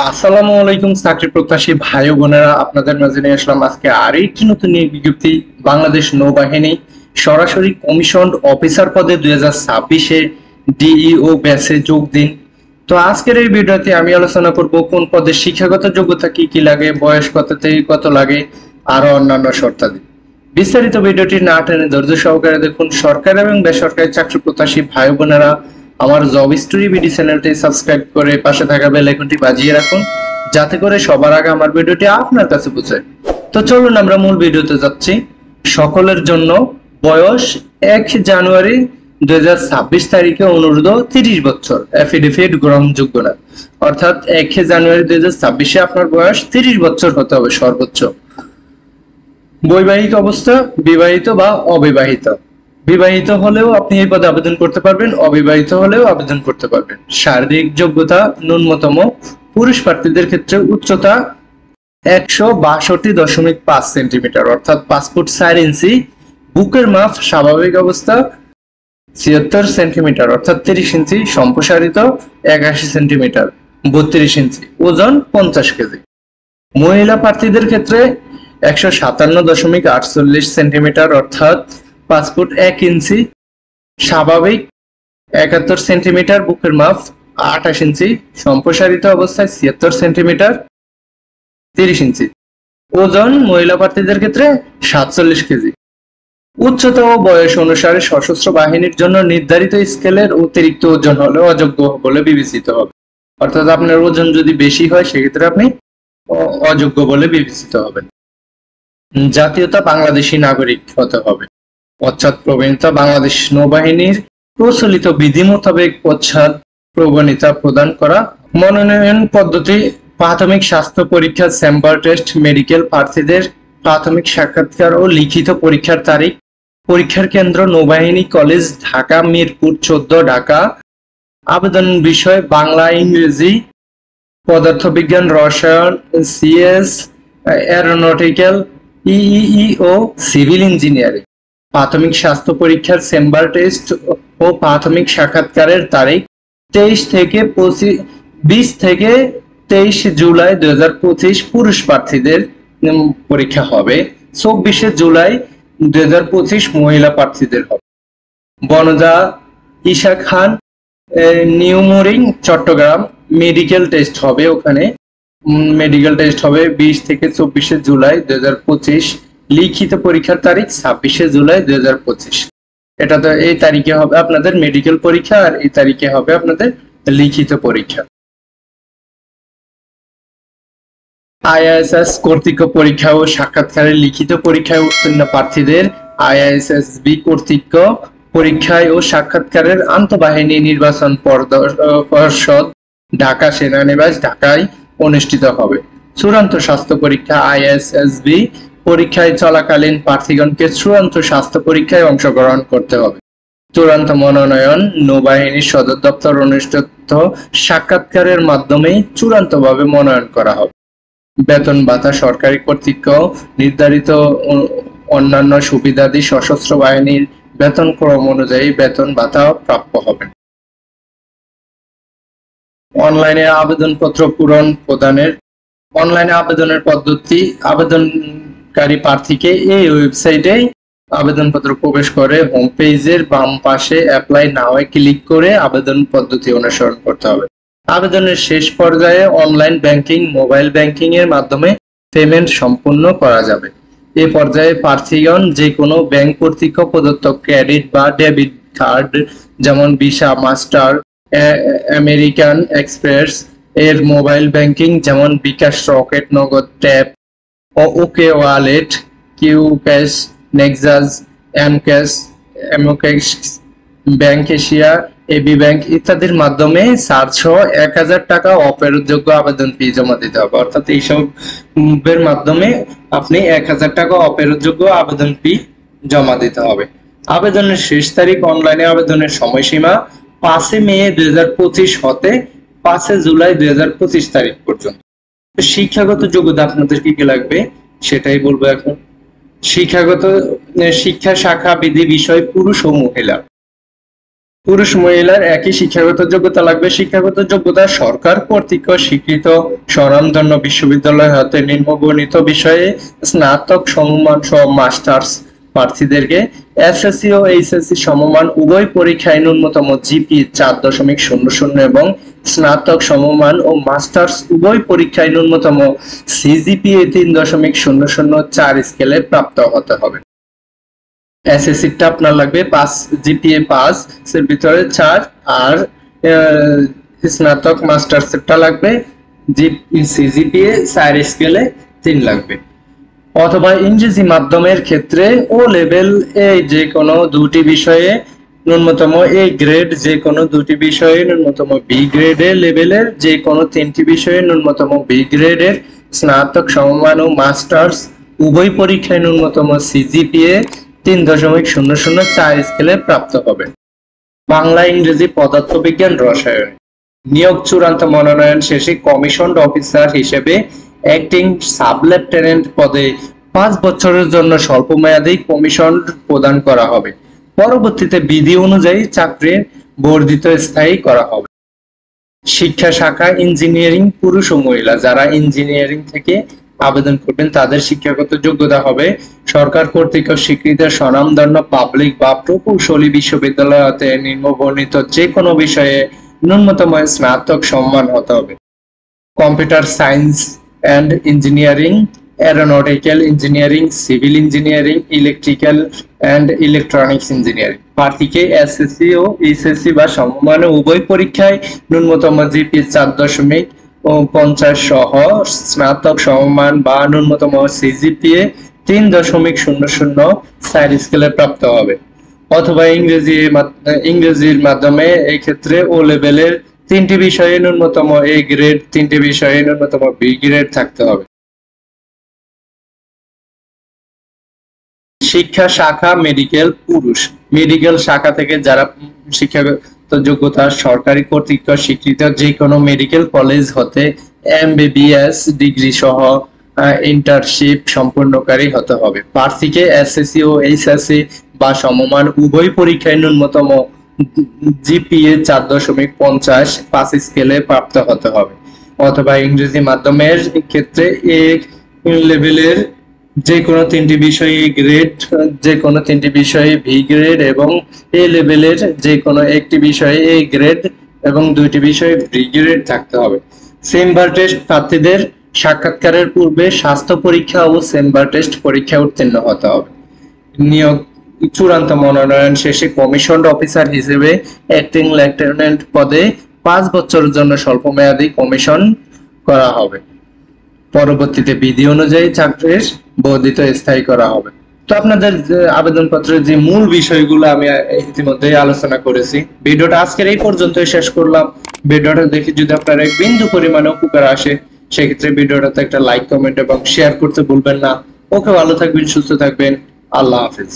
আসসালামু আলাইকুম চাকরি প্রত্যাশী ভাই ও বোনেরা, আপনাদের মাঝে নিয়ে আসলাম আজকে আরেকটি নতুন নিয়োগ বিজ্ঞপ্তি। বাংলাদেশ নৌবাহিনী সরাসরি কমিশন অফিসার পদে 2026-এ ডিইও ব্যাচে যোগ দিন। তো আজকের এই ভিডিওতে আমি আলোচনা করব কোন পদে শিক্ষাগত যোগ্যতা কি কি লাগে, বয়স কত থেকে কত লাগে, আরো অন্যান্য শর্তাদি। বিস্তারিত ভিডিওটি না টেনে ধৈর্য সহকারে দেখুন। সরকারি এবং বেসরকারি চাকরি প্রত্যাশী ভাই বোনেরা আমার জব স্টোরি বিডি চ্যানেলটি সাবস্ক্রাইব করে পাশে থাকা বেল আইকনটি বাজিয়ে রাখুন, যাতে করে সবার আগে আমার ভিডিওটি আপনার কাছে পৌঁছায়। তো চলুন আমরা মূল ভিডিওতে যাচ্ছি। সকলের জন্য বয়স 1 জানুয়ারি 2026 তারিখে অনুরোধ 30 বছর, এফিডেভিট গ্রহণযোগ্য না। অর্থাৎ 1 জানুয়ারি 2026-এ আপনার বয়স 30 বছর হতে হবে সর্বোচ্চ। বৈবাহিক অবস্থা বিবাহিত বা অবিবাহিত। বিবাহিত হলেও আপনি এই পদে আবেদন করতে পারবেন, অবিবাহিত হলেও আবেদন করতে পারবেন। শারীরিক যোগ্যতা ন্যূনতম পুরুষ প্রার্থীদের ক্ষেত্রে উচ্চতা 162.5 সেন্টিমিটার অর্থাৎ 5 ফুট 4 ইঞ্চি। বুকের মাপ স্বাভাবিক অবস্থা 76 সেন্টিমিটার অর্থাৎ 30 ইঞ্চি। সম্প্রসারিত 81 সেন্টিমিটার 32 ইঞ্চি। ওজন 50 কেজি। মহিলা প্রার্থীদের ক্ষেত্রে 157.48 সেন্টিমিটার অর্থাৎ 5 ফুট 1 ইঞ্চি। স্বাভাবিক 71 সেন্টিমিটার। বুকের মাপ 28 ইঞ্চি। সম্প্রসারিত অবস্থায় 76 সেন্টিমিটার 30 ইঞ্চি। ওজন মহিলা প্রার্থীদের ক্ষেত্রে 47 কেজি। উচ্চতা ও বয়স অনুসারে সশস্ত্র বাহিনীর জন্য নির্ধারিত স্কেলের অতিরিক্ত ওজন হলে অযোগ্য বলে বিবেচিত হবে। অর্থাৎ আপনার ওজন যদি বেশি হয় সেক্ষেত্রে আপনি অযোগ্য বলে বিবেচিত হবেন। জাতীয়তা বাংলাদেশী নাগরিক হতে হবে। পশ্চাৎ প্রবণিতা বাংলাদেশ নৌবাহিনীর প্রচলিত বিধি মোতাবেক পশ্চাৎ প্রবণিতা প্রদান করা। মনোনয়ন পদ্ধতি প্রাথমিক স্বাস্থ্য পরীক্ষা, চেম্বার টেস্ট, মেডিকেল প্রার্থীদের প্রাথমিক সাক্ষাৎকার ও লিখিত পরীক্ষার তারিখ। পরীক্ষার কেন্দ্র নৌবাহিনী কলেজ, ঢাকা মিরপুর 14, ঢাকা। আবেদন বিষয় বাংলা, ইংরেজি, পদার্থবিজ্ঞান, রসায়ন, সিএস, এরোনটিক্যাল, ইই ও সিভিল ইঞ্জিনিয়ারিং। প্রাথমিক স্বাস্থ্য পরীক্ষার চেম্বার টেস্ট ও প্রাথমিক সাক্ষাৎকারের তারিখ 20 থেকে 23 জুলাই 2025 পুরুষ প্রার্থীদের পরীক্ষা হবে। 24 জুলাই 2025 মহিলা প্রার্থীদের হবে। বনজা ঈশা খান, নিউমোরিং, চট্টগ্রাম। মেডিকেল টেস্ট হবে ওখানে। মেডিকেল টেস্ট হবে 20 থেকে 24 জুলাই 2025। লিখিত পরীক্ষার তারিখ 26 জুলাই 2025। এটা তো এই তারিখে হবে আপনাদের মেডিকেল পরীক্ষা, আর এই তারিখে হবে আপনাদের লিখিত পরীক্ষা। আইএএসএস কর্তৃক পরীক্ষা ও সাক্ষাৎকারের লিখিত পরীক্ষায় উত্তীর্ণ প্রার্থীদের আইএএসএসবি কর্তৃক পরীক্ষায় ও সাক্ষাৎকারের আন্তঃবাহিনী নির্বাচন পর্ষদ, ঢাকা সেনানিবাস, ঢাকায় অনুষ্ঠিত হবে। চূড়ান্ত স্বাস্থ্য পরীক্ষা আইএসএসবি পরীক্ষায় চলাকালীন প্রার্থীগণকে চূড়ান্ত স্বাস্থ্য পরীক্ষায় অংশগ্রহণ করতে হবে। চূড়ান্ত মনোনয়ন নৌবাহিনীর সদর দপ্তর অনুষ্ঠিত সাক্ষাৎকারের মাধ্যমেই চূড়ান্তভাবে মনোনয়ন করা হবে। বেতন ভাতা সরকারি কর্তৃক নির্ধারিত অন্যান্য সুবিধাদি সশস্ত্র বাহিনীর বেতন ক্রম অনুযায়ী বেতন ভাতা প্রাপ্য হবে। অনলাইনে আবেদনপত্র পূরণ প্রদানের অনলাইনে আবেদনের পদ্ধতি আবেদনকারী প্রার্থীকে এই ওয়েবসাইটে আবেদনপত্র প্রবেশ করে হোম পেজের বাম পাশে অ্যাপ্লাই নাও ক্লিক করে আবেদন পদ্ধতি অনুসরণ করতে হবে। আবেদনের শেষ পর্যায়ে অনলাইন ব্যাংকিং, মোবাইল ব্যাংকিং এর মাধ্যমে পেমেন্ট সম্পূর্ণ করা যাবে। এই পর্যায়ে প্রার্থীগণ যে কোনো ব্যাংক কর্তৃক প্রদত্ত ক্রেডিট বা ডেবিট কার্ড যেমন ভিসা, মাস্টার, আমেরিকান এক্সপ্রেস এর মোবাইল ব্যাংকিং যেমন bKash, Rocket, Nagad, Tap, OK Wallet, Q Cash, Nexus, M Cash, এমোক্যাশ, ব্যাংক এশিয়া, এবি ব্যাংক ইত্যাদির মাধ্যমে 701,000 টাকা অফেরতযোগ্য আবেদন ফি জমা দিতে হবে। অর্থাৎ এইসবের মাধ্যমে আপনি 1,000 টাকা অফেরতযোগ্য আবেদন ফি জমা দিতে হবে। আবেদনের শেষ তারিখ অনলাইনে আবেদনের সময়সীমা 5 মে 2025 হতে 5 জুলাই 2025 তারিখ পর্যন্ত। শিক্ষাগত যোগ্যতা আপনাদের কি কি লাগবে সেটাই বলবো এখন। শিক্ষা শাখা বিধি বিষয় পুরুষ ও মহিলা। পুরুষ মহিলার একই শিক্ষাগত যোগ্যতা লাগবে। শিক্ষাগত যোগ্যতা সরকার কর্তৃক স্বীকৃত স্বনামধন্য বিশ্ববিদ্যালয় হতে নিম্নবর্ণিত বিষয়ে স্নাতক সমমান সহ মাস্টার্স প্রার্থীদেরকে এসএসসি ও এইচএসসি সমমান উভয় পরীক্ষায় ন্যূনতম জিপিএ 4.00 এবং স্নাতক সমমান ও মাস্টার্স উভয় পরীক্ষায় ন্যূনতম সিজিপিএ 3.004 স্কেলে প্রাপ্ত হতে হবে। এসএসসিটা আপনার লাগবে 5 জিপিএ 5 এর ভিতরে 4 আর স্নাতক মাস্টার্সটা লাগবে সিজিপিএ 4 স্কেলে 3 লাগবে। অথবা ইংরেজি মাধ্যমের ক্ষেত্রে ও লেভেল এ যে কোনো দুটি বিষয়ে ন্যূনতম এ গ্রেড, যে কোনো দুটি বিষয়ে ন্যূনতম বি গ্রেডের লেভেলের যে কোনো 3টি বিষয়ে ন্যূনতম বি গ্রেডের স্নাতক সমমান ও মাস্টার্স উভয় পরীক্ষায় ন্যূনতম সিজিপিএ 3.004 স্কেলে প্রাপ্ত হবে। বাংলা, ইংরেজি, পদার্থবিজ্ঞান, রসায়ন। নিয়োগ চূড়ান্ত মনোনয়ন শেষে কমিশনড অফিসার হিসেবে অ্যাক্টিং সাব লেফটেন্যান্ট পদে 5 বছরের জন্য স্বল্পমেয়াদী কমিশন প্রদান করা হবে। পরবর্তীতে বিধি অনুযায়ী চাকরির বর্ধিত স্থায়ী করা হবে। শিক্ষা শাখা ইঞ্জিনিয়ারিং, পুরুষ ও মহিলা যারা ইঞ্জিনিয়ারিং থেকে আবেদন করবেন তাদের শিক্ষাগত যোগ্যতা হবে সরকার কর্তৃক স্বীকৃত স্বনামধন্য পাবলিক বা প্রকৌশলী বিশ্ববিদ্যালয় হতে নিম্নবর্ণিত যে কোনো বিষয়ে ন্যূনতম স্নাতক সম্মান হতে হবে। Computer science and engineering, aeronautical engineering, civil engineering, electrical and electronics engineering. প্রার্থীকে এসএসসি ও এইচএসসি বা সমমান উভয় পরীক্ষায় ন্যূনতম জিপিএ 4.50 সহ স্নাতক সমমান বা ন্যূনতম সিজিপিএ 3.004 স্কেলে প্রাপ্ত হবে। অথবা ইংরেজির মাধ্যমে এই ক্ষেত্রে ও লেভেলের 3টি বিষয়ে ন্যূনতম এ গ্রেড, 3টি বিষয়ে ন্যূনতম বি গ্রেড থাকতে হবে। শিক্ষা শাখা মেডিকেল, পুরুষ। মেডিকেল শাখা থেকে যারা শিক্ষাগত যোগ্যতা সরকারি কর্তৃক স্বীকৃত যে কোনো মেডিকেল কলেজ হতে এমবিবিএস ডিগ্রি সহ ইন্টার্নশিপ সম্পূর্ণকারী হতে হবে। প্রার্থীকে এসএসসি ও এইচএসসি বা সমমান উভয় পরীক্ষায় ন্যূনতম জিপিএ 4.50 5 স্কেলে প্রাপ্ত হতে হবে। অথবা ইংরেজি মাধ্যমের ক্ষেত্রে এ লেভেলের যে কোনো 3টি বিষয়ে গ্রেড, যে কোনো 3টি বিষয়ে ভি গ্রেড এবং এ লেভেলের যে কোনো একটি বিষয়ে এ গ্রেড এবং 2টি বিষয়ে বি গ্রেড থাকতে হবে। চেম্বার টেস্ট প্রার্থীদের সাক্ষাৎকারের পূর্বে স্বাস্থ্য পরীক্ষা ও চেম্বার টেস্ট পরীক্ষায় উত্তীর্ণ হতে হবে। নিয়োগ চূড়ান্ত মনোনয়ন শেষে কমিশনড অফিসার হিসেবে অ্যাক্টিং লেফটেন্যান্ট পদে 5 বছরের জন্য স্বল্পমেয়াদী কমিশন করা হবে। পরবর্তীতে বিধি অনুযায়ী চাকরির বর্ধিত স্থায়ী করা হবে। তো আপনাদের আবেদনপত্রের যে মূল বিষয়গুলো আমি ইতিমধ্যে আলোচনা করেছি। ভিডিওটা আজকের এই পর্যন্তই শেষ করলাম। ভিডিওটা দেখে যদি আপনার এক বিন্দু পরিমাণে উপকার আসে সেক্ষেত্রে ভিডিওটাতে একটা লাইক, কমেন্ট এবং শেয়ার করতে ভুলবেন না। ওকে, ভালো থাকবেন, সুস্থ থাকবেন। আল্লাহ হাফেজ।